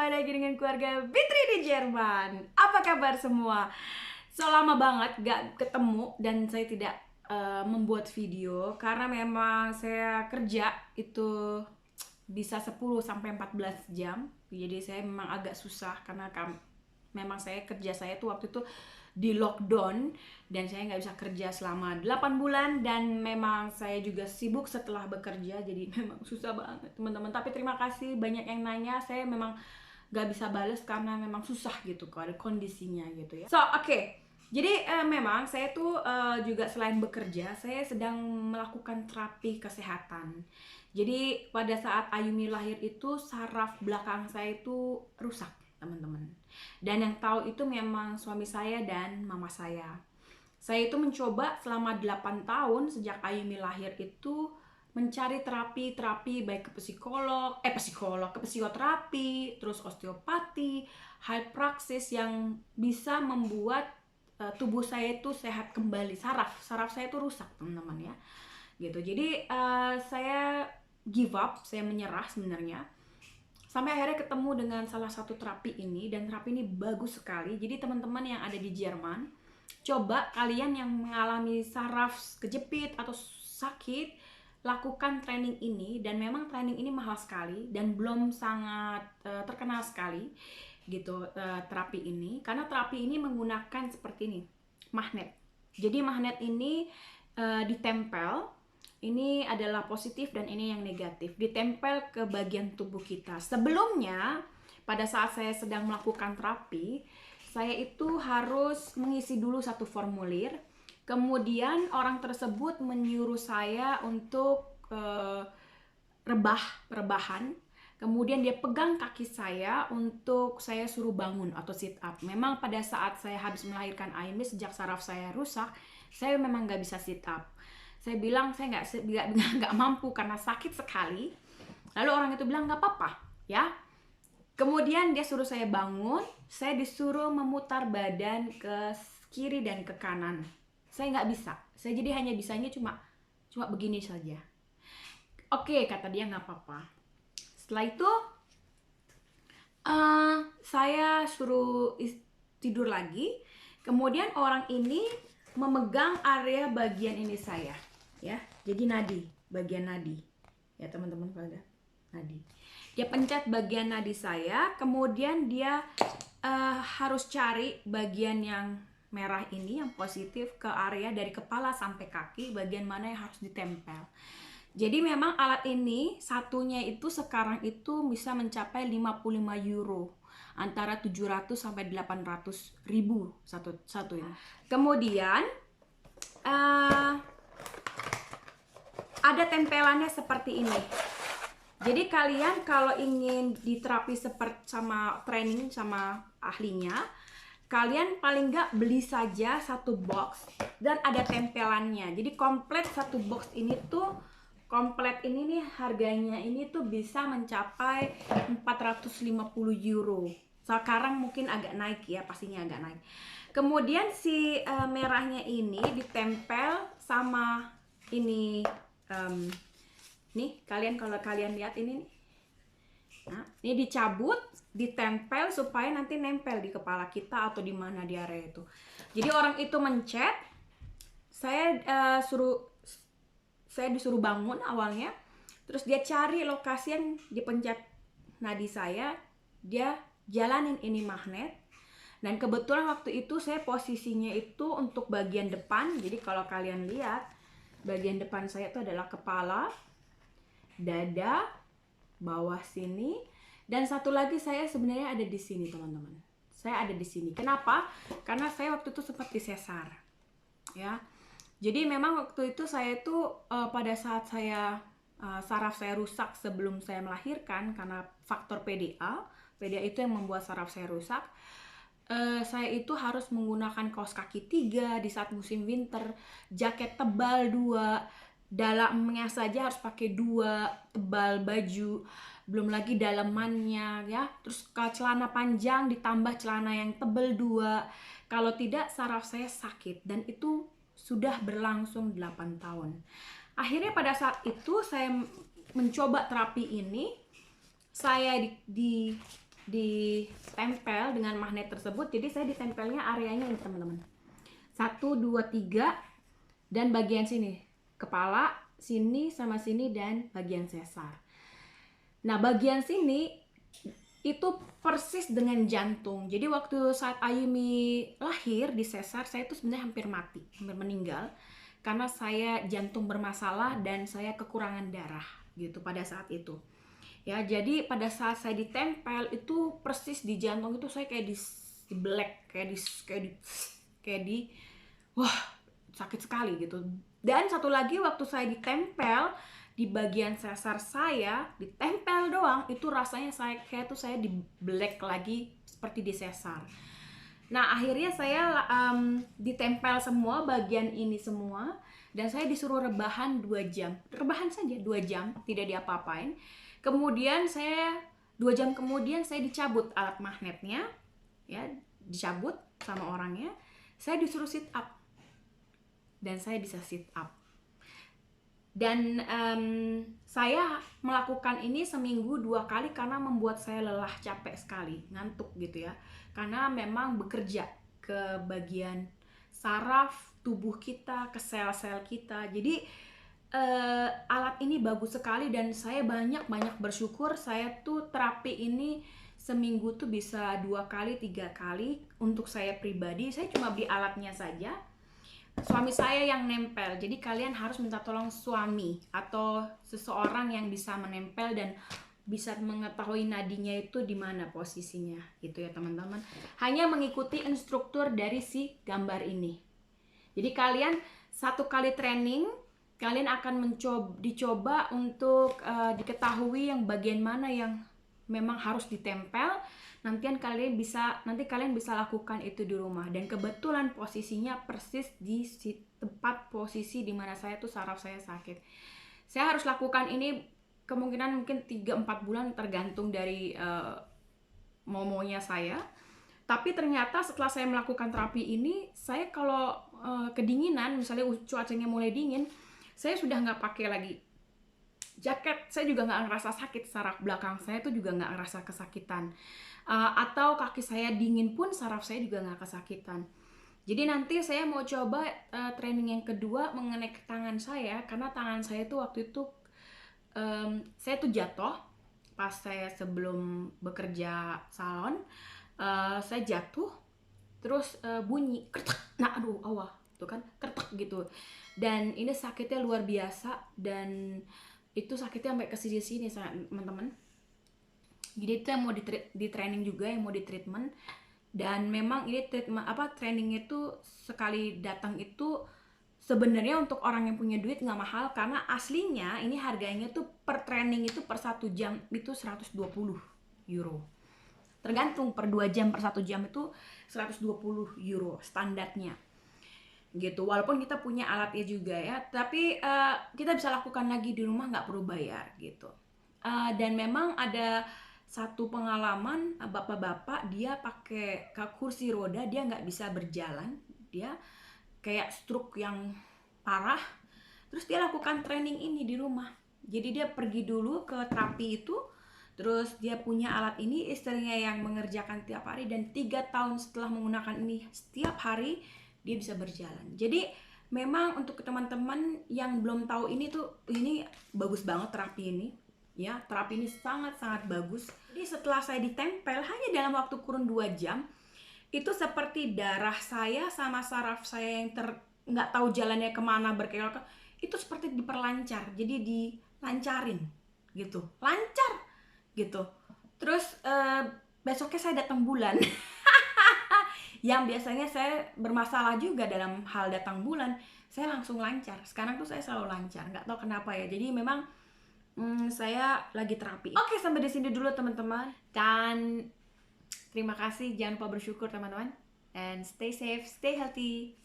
kembali lagi dengan keluarga Fitri di Jerman. Apa kabar semua? Lama banget gak ketemu dan saya tidak membuat video karena memang saya kerja itu bisa 10 sampai 14 jam. Jadi saya memang agak susah karena memang saya tuh waktu itu di lockdown dan saya nggak bisa kerja selama 8 bulan dan memang saya juga sibuk setelah bekerja, jadi memang susah banget teman-teman. Tapi terima kasih banyak yang nanya, saya memang nggak bisa bales karena memang susah gitu kalau kondisinya gitu ya. Jadi memang saya tuh juga selain bekerja, saya sedang melakukan terapi kesehatan. Jadi pada saat Ayumi lahir itu saraf belakang saya itu rusak, teman-teman. Dan yang tahu itu memang suami saya dan mama saya. Saya itu mencoba selama 8 tahun sejak Ayumi lahir itu mencari terapi baik ke ke psikoterapi, terus osteopati, heilpraksis yang bisa membuat tubuh saya itu sehat kembali. Saraf saya itu rusak, teman-teman ya. Gitu. Jadi saya give up, saya menyerah sebenarnya. Sampai akhirnya ketemu dengan salah satu terapi ini, dan terapi ini bagus sekali. Jadi teman-teman yang ada di Jerman, coba kalian yang mengalami saraf kejepit atau sakit, lakukan training ini. Dan memang training ini mahal sekali dan belum sangat terkenal sekali gitu terapi ini, karena terapi ini menggunakan seperti ini, magnet. Jadi magnet ini ditempel. Ini adalah positif dan ini yang negatif. Ditempel ke bagian tubuh kita. Sebelumnya, pada saat saya sedang melakukan terapi, saya itu harus mengisi dulu satu formulir. Kemudian orang tersebut menyuruh saya untuk rebahan. Kemudian dia pegang kaki saya untuk saya suruh bangun atau sit up. Memang pada saat saya habis melahirkan Ayumi, sejak saraf saya rusak, saya memang nggak bisa sit up. Saya bilang saya nggak mampu karena sakit sekali. Lalu orang itu bilang nggak apa-apa ya. Kemudian dia suruh saya bangun. Saya disuruh memutar badan ke kiri dan ke kanan. Saya nggak bisa. Saya jadi hanya bisanya cuma begini saja. Oke, kata dia, nggak apa-apa. Setelah itu saya suruh tidur lagi. Kemudian orang ini memegang area bagian ini saya. Ya, jadi bagian nadi ya teman-teman, pada nadi. Dia pencet bagian nadi saya, kemudian dia harus cari bagian yang merah ini yang positif ke area dari kepala sampai kaki, bagian mana yang harus ditempel. Jadi memang alat ini satunya itu sekarang itu bisa mencapai 55 euro, antara 700 sampai 800 ribu satu ya. Kemudian ada tempelannya seperti ini. Jadi kalian kalau ingin diterapi seperti sama training sama ahlinya, kalian paling nggak beli saja satu box dan ada tempelannya. Jadi komplit satu box ini tuh, komplit ini nih harganya ini tuh bisa mencapai 450 euro. Sekarang mungkin agak naik ya, pastinya agak naik. Kemudian si merahnya ini ditempel sama ini. Nih kalau kalian lihat ini nih, nah, ini dicabut, ditempel supaya nanti nempel di kepala kita atau di mana di area itu. Jadi orang itu mencet, saya disuruh bangun awalnya, terus dia cari lokasi yang dipencet nadi saya, dia jalanin ini magnet. Dan kebetulan waktu itu saya posisinya itu untuk bagian depan. Jadi kalau kalian lihat, bagian depan saya itu adalah kepala, dada, bawah sini, dan satu lagi saya sebenarnya ada di sini, teman-teman. Saya ada di sini. Kenapa? Karena saya waktu itu sempat disesar. Ya. Jadi memang waktu itu saya itu pada saat saya saraf saya rusak sebelum saya melahirkan karena faktor PDA. PDA itu yang membuat saraf saya rusak. Saya itu harus menggunakan kaos kaki 3 di saat musim winter, jaket tebal 2, dalamnya saja harus pakai 2 tebal baju, belum lagi dalamannya ya, terus ke celana panjang ditambah celana yang tebal 2. Kalau tidak saraf saya sakit, dan itu sudah berlangsung 8 tahun. Akhirnya pada saat itu saya mencoba terapi ini, saya ditempel dengan magnet tersebut. Jadi saya ditempelnya areanya ini teman-teman. 1, 2, 3 dan bagian sini. Kepala, sini sama sini dan bagian sesar. Nah, bagian sini itu persis dengan jantung. Jadi waktu saat Ayumi lahir di sesar, saya itu sebenarnya hampir mati, hampir meninggal. Karena saya jantung bermasalah dan saya kekurangan darah gitu pada saat itu. Ya, jadi pada saat saya ditempel itu persis di jantung itu saya kayak di black, kayak di wah, sakit sekali gitu. Dan satu lagi waktu saya ditempel di bagian sesar saya, ditempel doang, itu rasanya saya di black lagi seperti di sesar. Nah, akhirnya saya ditempel semua bagian ini semua dan saya disuruh rebahan 2 jam. Rebahan saja 2 jam, tidak diapa-apain. Kemudian 2 jam kemudian saya dicabut alat magnetnya, ya, dicabut sama orangnya. Saya disuruh sit up dan saya bisa sit up. Dan saya melakukan ini seminggu 2 kali karena membuat saya lelah, capek sekali, ngantuk gitu ya. Karena memang bekerja ke bagian saraf tubuh kita, ke sel-sel kita. Jadi alat ini bagus sekali dan saya banyak bersyukur saya tuh terapi ini seminggu tuh bisa 2 kali 3 kali. Untuk saya pribadi saya cuma beli alatnya saja, suami saya yang nempel. Jadi kalian harus minta tolong suami atau seseorang yang bisa menempel dan bisa mengetahui nadinya itu di mana posisinya gitu ya teman-teman. Hanya mengikuti instruktur dari si gambar ini. Jadi kalian 1 kali training kalian akan dicoba untuk diketahui yang bagian mana yang memang harus ditempel. Nanti kalian bisa lakukan itu di rumah. Dan kebetulan posisinya persis di tempat posisi di mana saya tuh saraf saya sakit. Saya harus lakukan ini kemungkinan mungkin 3-4 bulan tergantung dari momonya saya. Tapi ternyata setelah saya melakukan terapi ini, saya kalau kedinginan, misalnya cuacanya mulai dingin, saya sudah nggak pakai lagi jaket, saya juga nggak ngerasa sakit, saraf belakang saya tuh juga nggak ngerasa kesakitan, atau kaki saya dingin pun saraf saya juga nggak kesakitan. Jadi nanti saya mau coba training yang kedua mengenai tangan saya, karena tangan saya tuh waktu itu saya tuh jatuh pas saya sebelum bekerja salon, saya jatuh terus bunyi kertek, nah aduh awah tuh kan kertek gitu. Dan ini sakitnya luar biasa dan itu sakitnya sampai ke sini teman-teman. Jadi itu yang mau di training juga, yang mau di treatment. Dan memang ini trainingnya itu sekali datang itu sebenarnya untuk orang yang punya duit nggak mahal, karena aslinya ini harganya tuh per training itu per 1 jam itu 120 euro. Tergantung per 2 jam, per 1 jam itu 120 euro standarnya gitu. Walaupun kita punya alatnya juga ya, tapi kita bisa lakukan lagi di rumah, nggak perlu bayar gitu. Dan memang ada satu pengalaman bapak-bapak, dia pakai kursi roda, dia nggak bisa berjalan, dia kayak stroke yang parah, terus dia lakukan training ini di rumah. Jadi dia pergi dulu ke terapi itu, terus dia punya alat ini, istrinya yang mengerjakan tiap hari, dan 3 tahun setelah menggunakan ini setiap hari dia bisa berjalan. Jadi memang untuk teman-teman yang belum tahu ini bagus banget terapi ini. Ya, terapi ini sangat-sangat bagus. Jadi setelah saya ditempel hanya dalam waktu kurun 2 jam, itu seperti darah saya sama saraf saya yang nggak tahu jalannya kemana berkelok, itu seperti diperlancar. Jadi dilancarin gitu, lancar gitu. Terus besoknya saya datang bulan. Yang biasanya saya bermasalah juga dalam hal datang bulan, saya langsung lancar. Sekarang tuh saya selalu lancar, nggak tahu kenapa ya. Jadi memang saya lagi terapi. Oke, sampai di sini dulu teman-teman. Dan terima kasih, jangan lupa bersyukur teman-teman. And stay safe, stay healthy.